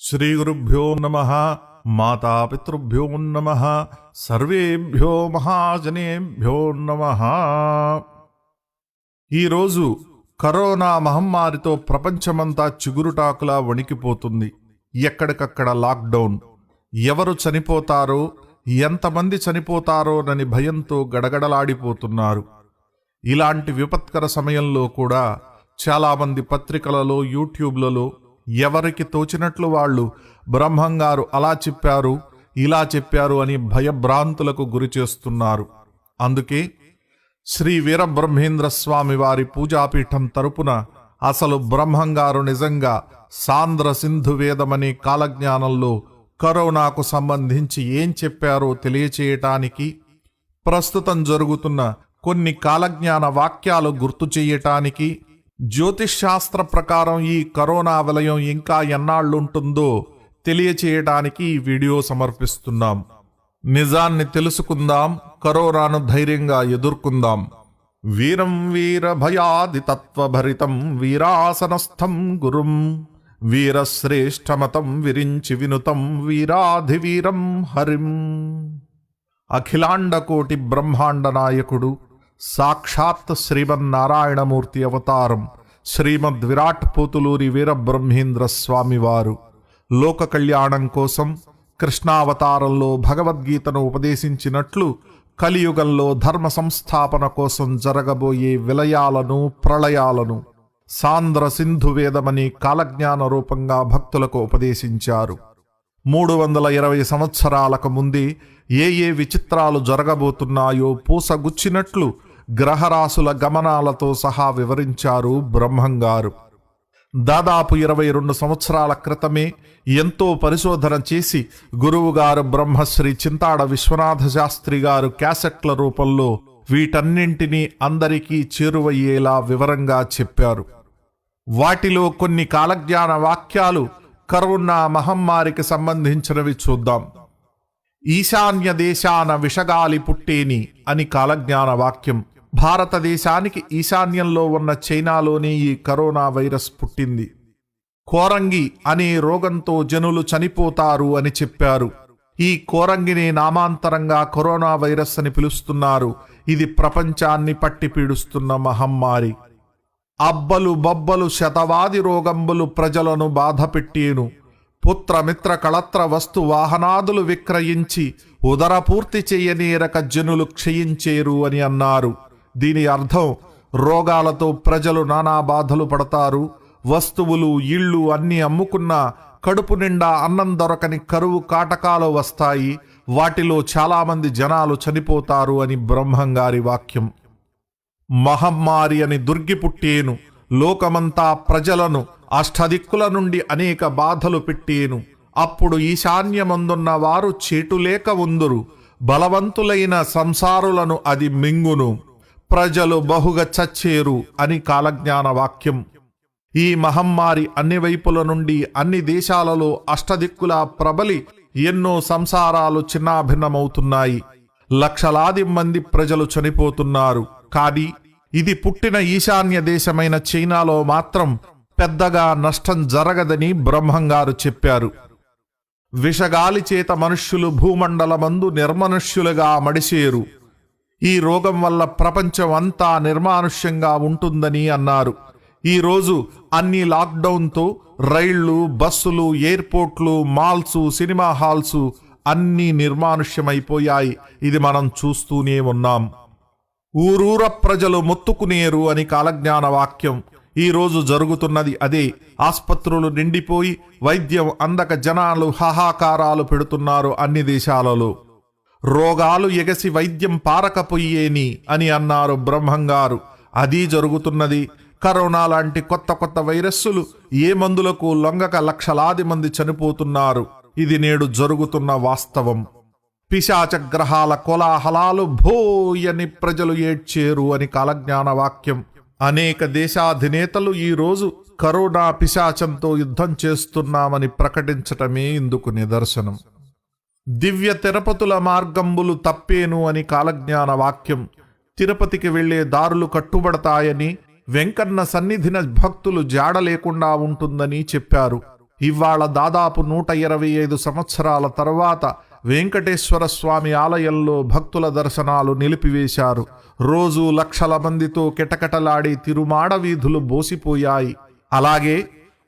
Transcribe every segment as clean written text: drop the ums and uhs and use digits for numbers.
శ్రీగురుభ్యో నమః. మాతాపితృభ్యో నమః. సర్వేభ్యో మహాజనేభ్యో నమః. ఈరోజు కరోనా మహమ్మారితో ప్రపంచమంతా చిగురుటాకులా వణికిపోతుంది. ఎక్కడికక్కడ లాక్డౌన్. ఎవరు చనిపోతారో, ఎంతమంది చనిపోతారోనని భయంతో గడగడలాడిపోతున్నారు. ఇలాంటి విపత్కర సమయంలో కూడా చాలామంది పత్రికలలో, యూట్యూబ్లలో ఎవరికి తోచినట్లు వాళ్ళు బ్రహ్మంగారు అలా చెప్పారు, ఇలా చెప్పారు అని భయభ్రాంతులకు గురి చేస్తున్నారు. అందుకే శ్రీ వీరబ్రహ్మేంద్ర స్వామి వారి పూజాపీఠం తరపున అసలు బ్రహ్మంగారు నిజంగా సాంద్ర సింధు వేదమనే కాలజ్ఞానంలో కరోనాకు సంబంధించి ఏం చెప్పారో తెలియచేయటానికి, ప్రస్తుతం జరుగుతున్న కొన్ని కాలజ్ఞాన వాక్యాలు గుర్తు చేయటానికి, జ్యోతిష్శాస్త్ర ప్రకారం ఈ కరోనా వలయం ఇంకా ఎన్నాళ్ళుంటుందో తెలియచేయడానికి ఈ వీడియో సమర్పిస్తున్నాం. నిజాన్ని తెలుసుకుందాం, కరోనాను ధైర్యంగా ఎదుర్కొందాం. వీరం వీర భయాది తత్వభరితం వీరాసనస్థం గురుం వీరశ్రేష్టమతం విరించి వినుతం వీరాధివీరం హరిం. అఖిలాండకోటి బ్రహ్మాండ నాయకుడు, సాక్షాత్ శ్రీమన్నారాయణమూర్తి అవతారం శ్రీమద్ విరాట్ పోతులూరి వీరబ్రహ్మేంద్ర స్వామివారు లోక కళ్యాణం కోసం కృష్ణావతారంలో భగవద్గీతను ఉపదేశించినట్లు కలియుగంలో ధర్మ సంస్థాపన కోసం జరగబోయే విలయాలను, ప్రళయాలను సాంద్ర సింధు వేదమని కాలజ్ఞాన రూపంగా భక్తులకు ఉపదేశించారు. 320 సంవత్సరాలకు ముందే ఏ విచిత్రాలు జరగబోతున్నాయో పూసగుచ్చినట్లు గ్రహరాశుల గమనాలతో సహా వివరించారు బ్రహ్మంగారు. దాదాపు 22 సంవత్సరాల క్రితమే ఎంతో పరిశోధన చేసి గురువుగారు బ్రహ్మశ్రీ చింతాడ విశ్వనాథ శాస్త్రి గారు క్యాసెట్ల రూపంలో వీటన్నింటినీ అందరికీ చేరువయ్యేలా వివరంగా చెప్పారు. వాటిలో కొన్ని కాలజ్ఞాన వాక్యాలు కరోనా మహమ్మారికి సంబంధించినవి చూద్దాం. ఈశాన్య దేశాన విషగాలి పుట్టేని అని కాలజ్ఞాన వాక్యం. భారతదేశానికి ఈశాన్యంలో ఉన్న చైనాలోనే ఈ కరోనా వైరస్ పుట్టింది. కోరంగి అనే రోగంతో జనులు చనిపోతారు అని చెప్పారు. ఈ కోరంగిని నామాంతరంగా కరోనా వైరస్ అని పిలుస్తున్నారు. ఇది ప్రపంచాన్ని పట్టి పీడుస్తున్న మహమ్మారి. అబ్బలు బొబ్బలు శతవాది రోగంబులు ప్రజలను బాధపెట్టేను. పుత్రమిత్ర కళత్ర వస్తు వాహనాదులు విక్రయించి ఉదరపూర్తి చెయ్యనేరక జనులు క్షయించేరు అని అన్నారు. దీని అర్థం, రోగాలతో ప్రజలు నానా బాధలు పడతారు. వస్తువులు, ఇళ్ళు అన్నీ అమ్ముకున్నా కడుపు నిండా అన్నం దొరకని కరువు కాటకాలు వస్తాయి. వాటిలో చాలామంది జనాలు చనిపోతారు అని బ్రహ్మంగారి వాక్యం. మహమ్మారి అని దుర్గి పుట్టేను. లోకమంతా ప్రజలను అష్టదిక్కుల నుండి అనేక బాధలు పెట్టేను. అప్పుడు ఈశాన్యమందున్న వారు చేటులేక ఉందురు. బలవంతులైన సంసారులను అది మింగును. ప్రజలు బహుగా చచ్చేరు అని కాలజ్ఞాన వాక్యం. ఈ మహమ్మారి అన్ని వైపుల నుండి అన్ని దేశాలలో అష్టదిక్కులా ప్రబలి ఎన్నో సంసారాలు చిన్నాభిన్నమవుతున్నాయి. లక్షలాది మంది ప్రజలు చనిపోతున్నారు. కానీ ఇది పుట్టిన ఈశాన్య దేశమైన చైనాలో మాత్రం పెద్దగా నష్టం జరగదని బ్రహ్మంగారు చెప్పారు. విషగాలి చేత మనుష్యులు భూమండలమందు నిర్మనుష్యులుగా మడిసేరు. ఈ రోగం వల్ల ప్రపంచం అంతా నిర్మానుష్యంగా ఉంటుందని అన్నారు. ఈరోజు అన్ని లాక్డౌన్తో రైళ్లు, బస్సులు, ఎయిర్పోర్ట్లు, మాల్సు, సినిమా హాల్సు అన్నీ నిర్మానుష్యమైపోయాయి. ఇది మనం చూస్తూనే ఉన్నాం. ఊరూర ప్రజలు మొత్తుకునేరు అని కాలజ్ఞాన వాక్యం. ఈరోజు జరుగుతున్నది అదే. ఆస్పత్రులు నిండిపోయి వైద్యం అందక జనాలు హాహాకారాలు పెడుతున్నారు అన్ని దేశాలలో. రోగాలు ఎగసి వైద్యం పారకపోయేని అని అన్నారు బ్రహ్మంగారు. అది జరుగుతున్నది. కరోనా లాంటి కొత్త వైరస్సులు ఏ మందులకు లొంగక లక్షలాది మంది చనిపోతున్నారు. ఇది నేడు జరుగుతున్న వాస్తవం. పిశాచ గ్రహాల కోలాహలాలు భోయని ప్రజలు ఏడ్చేరు అని కాలజ్ఞాన వాక్యం. అనేక దేశాధినేతలు ఈరోజు కరోనా పిశాచంతో యుద్ధం చేస్తున్నామని ప్రకటించటమే ఇందుకు నిదర్శనం. దివ్య తిరుపతుల మార్గంబులు తప్పేను అని కాలజ్ఞాన వాక్యం. తిరుపతికి వెళ్లే దారులు కట్టుబడతాయని, వెంకన్న సన్నిధిన భక్తులు జాడ లేకుండా ఉంటుందని చెప్పారు. ఇవాళ దాదాపు 125 సంవత్సరాల తర్వాత వెంకటేశ్వర స్వామి ఆలయంలో భక్తుల దర్శనాలు నిలిపివేశారు. రోజు లక్షల మందితో కిటకిటలాడి తిరుమాడ వీధులు బోసిపోయాయి. అలాగే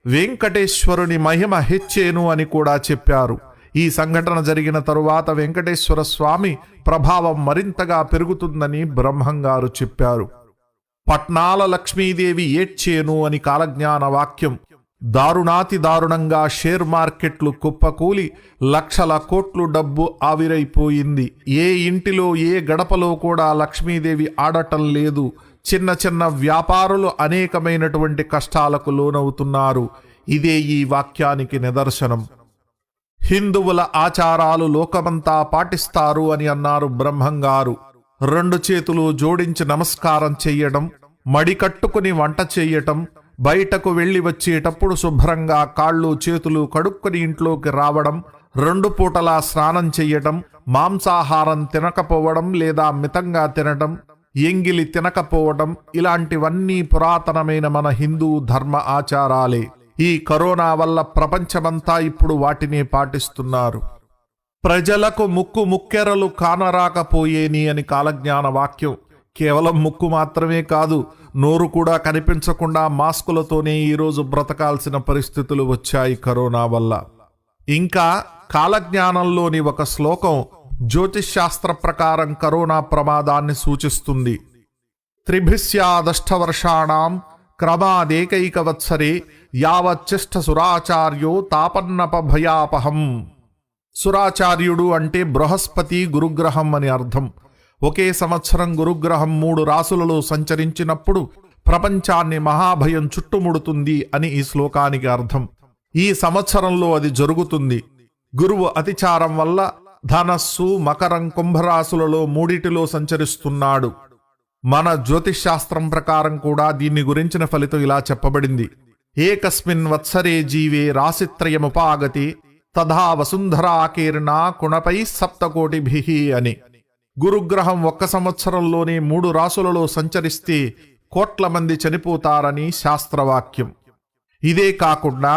వెంకటేశ్వరుని మహిమ హెచ్చేను అని కూడా చెప్పారు. ఈ సంఘటన జరిగిన తరువాత వెంకటేశ్వర స్వామి ప్రభావం మరింతగా పెరుగుతుందని బ్రహ్మంగారు చెప్పారు. పట్నాల లక్ష్మీదేవి ఏడ్చేను అని కాలజ్ఞాన వాక్యం. దారుణాతి దారుణంగా షేర్ మార్కెట్లు కుప్పకూలి లక్షల కోట్లు డబ్బు ఆవిరైపోయింది. ఏ ఇంటిలో ఏ గడపలో కూడా లక్ష్మీదేవి ఆడటం లేదు. చిన్న చిన్న వ్యాపారులు అనేకమైనటువంటి కష్టాలకు లోనవుతున్నారు. ఇదే ఈ వాక్యానికి నిదర్శనం. హిందువుల ఆచారాలు లోకమంతా పాటిస్తారు అని అన్నారు బ్రహ్మంగారు. 2 చేతులు జోడించి నమస్కారం చెయ్యడం, మడికట్టుకుని వంట చెయ్యటం, బయటకు వెళ్లి వచ్చేటప్పుడు శుభ్రంగా కాళ్ళు చేతులు కడుక్కుని ఇంట్లోకి రావడం, 2 పూటలా స్నానం చెయ్యటం, మాంసాహారం తినకపోవడం లేదా మితంగా తినటం, ఎంగిలి తినకపోవడం, ఇలాంటివన్నీ పురాతనమైన మన హిందూ ధర్మ ఆచారాలే. ఈ కరోనా వల్ల ప్రపంచమంతా ఇప్పుడు వాటిని పాటిస్తున్నారు. ప్రజలకు ముక్కెరలు కానరాకపోయేని అని కాలజ్ఞాన వాక్యం. కేవలం ముక్కు మాత్రమే కాదు, నోరు కూడా కనిపించకుండా మాస్కులతోనే ఈరోజు బ్రతకాల్సిన పరిస్థితులు వచ్చాయి కరోనా వల్ల. ఇంకా కాలజ్ఞానంలోని ఒక శ్లోకం జ్యోతిష్శాస్త్ర ప్రకారం కరోనా ప్రమాదాన్ని సూచిస్తుంది. 3 వర్షాణం క్రమాదేకైకవత్సరే యావచ్చిష్ట సురాచార్యో తాపన్నపభయాపహం. సురాచార్యుడు అంటే బృహస్పతి గురుగ్రహం అని అర్థం. ఒకే సంవత్సరం గురుగ్రహం 3 రాసులలో సంచరించినప్పుడు ప్రపంచాన్ని మహాభయం చుట్టుముడుతుంది అని ఈ శ్లోకానికి అర్థం. ఈ సంవత్సరంలో అది జరుగుతుంది. గురువు అతిచారం వల్ల ధనస్సు, మకరం, కుంభరాశులలో 3 సంచరిస్తున్నాడు. మన జ్యోతిష్శాస్త్రం ప్రకారం కూడా దీన్ని గురించిన ఫలితం ఇలా చెప్పబడింది. ఏకస్మిన్ వత్సరే జీవే రాశిత్రయముపాగతి తథా వసుంధరాకీర్ణా కుణపై 7 కోటిభిః అని. గురుగ్రహం 1 సంవత్సరంలోనే 3 రాసులలో సంచరిస్తే కోట్ల మంది చనిపోతారని శాస్త్రవాక్యం. ఇదే కాకుండా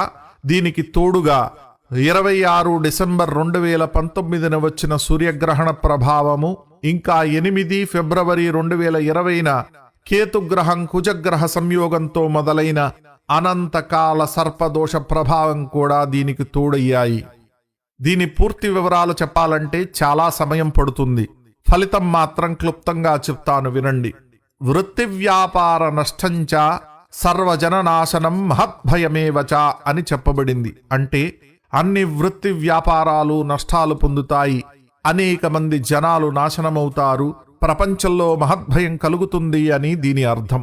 దీనికి తోడుగా 26 డిసెంబర్ 2019 వచ్చిన సూర్యగ్రహణ ప్రభావము, ఇంకా 8 ఫిబ్రవరి 2020 కేతుగ్రహం కుజగ్రహ సంయోగంతో మొదలైన అనంతకాల సర్పదోష ప్రభావం కూడా దీనికి తోడయ్యాయి. దీని పూర్తి వివరాలు చెప్పాలంటే చాలా సమయం పడుతుంది. ఫలితం మాత్రం క్లుప్తంగా చెప్తాను వినండి. వృత్తి వ్యాపార నష్టంచ సర్వజననాశనం మహద్భయమేవచ అని చెప్పబడింది. అంటే అన్ని వృత్తి వ్యాపారాలు నష్టాలు పొందుతాయి, అనేక మంది జనాలు నాశనమవుతారు, ప్రపంచంలో మహద్భయం కలుగుతుంది అని దీని అర్థం.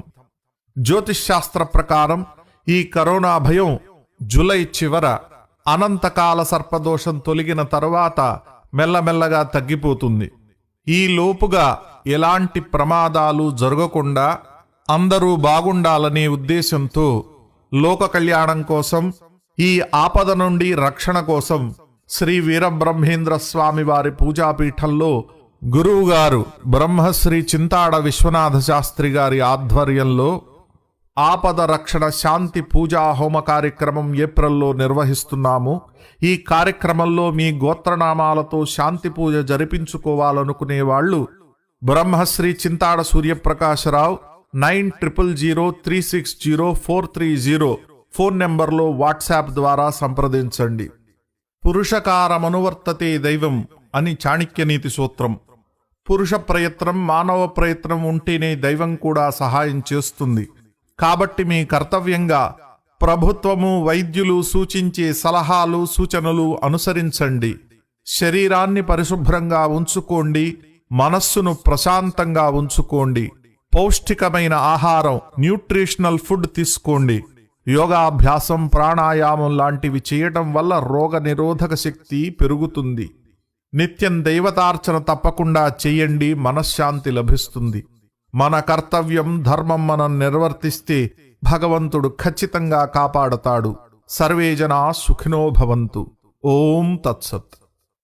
జ్యోతిష్శాస్త్ర ప్రకారం ఈ కరోనా భయం జూలై చివర అనంతకాల సర్పదోషం తొలగిన తరువాత మెల్లమెల్లగా తగ్గిపోతుంది. ఈ లోపుగా ఎలాంటి ప్రమాదాలు జరగకుండా అందరూ బాగుండాలనే ఉద్దేశంతో లోక కళ్యాణం కోసం, ఈ ఆపద నుండి రక్షణ కోసం శ్రీ వీరబ్రహ్మేంద్ర స్వామి వారి పూజాపీఠంలో గురువుగారు బ్రహ్మశ్రీ చింతాడ విశ్వనాథ శాస్త్రి గారి ఆధ్వర్యంలో ఆపద రక్షణ శాంతి పూజా హోమ కార్యక్రమం ఏప్రిల్లో నిర్వహిస్తున్నాము. ఈ కార్యక్రమంలో మీ గోత్రనామాలతో శాంతి పూజ జరిపించుకోవాలనుకునే వాళ్ళు బ్రహ్మశ్రీ చింతాడ సూర్యప్రకాశరావు 9000360430 ఫోన్ నెంబర్లో వాట్సాప్ ద్వారా సంప్రదించండి. పురుషకారమనువర్తతే దైవం అని చాణక్యనీతి సూత్రం. పురుష ప్రయత్నం, మానవ ప్రయత్నం ఉంటేనే దైవం కూడా సహాయం చేస్తుంది. కాబట్టి మీ కర్తవ్యంగా ప్రభుత్వము, వైద్యులు సూచించే సలహాలు, సూచనలు అనుసరించండి. శరీరాన్ని పరిశుభ్రంగా ఉంచుకోండి, మనస్సును ప్రశాంతంగా ఉంచుకోండి. పౌష్టికమైన ఆహారం, న్యూట్రిషనల్ ఫుడ్ తీసుకోండి. యోగాభ్యాసం, ప్రాణాయామం లాంటివి చేయటం వల్ల రోగ నిరోధక శక్తి పెరుగుతుంది. నిత్యం దైవతార్చన తప్పకుండా చెయ్యండి, మనశ్శాంతి లభిస్తుంది. మన కర్తవ్యం, ధర్మం మనం నిర్వర్తిస్తే భగవంతుడు ఖచ్చితంగా కాపాడతాడు. సర్వే జనా సుఖినో భవంతు. ఓం తత్సత్.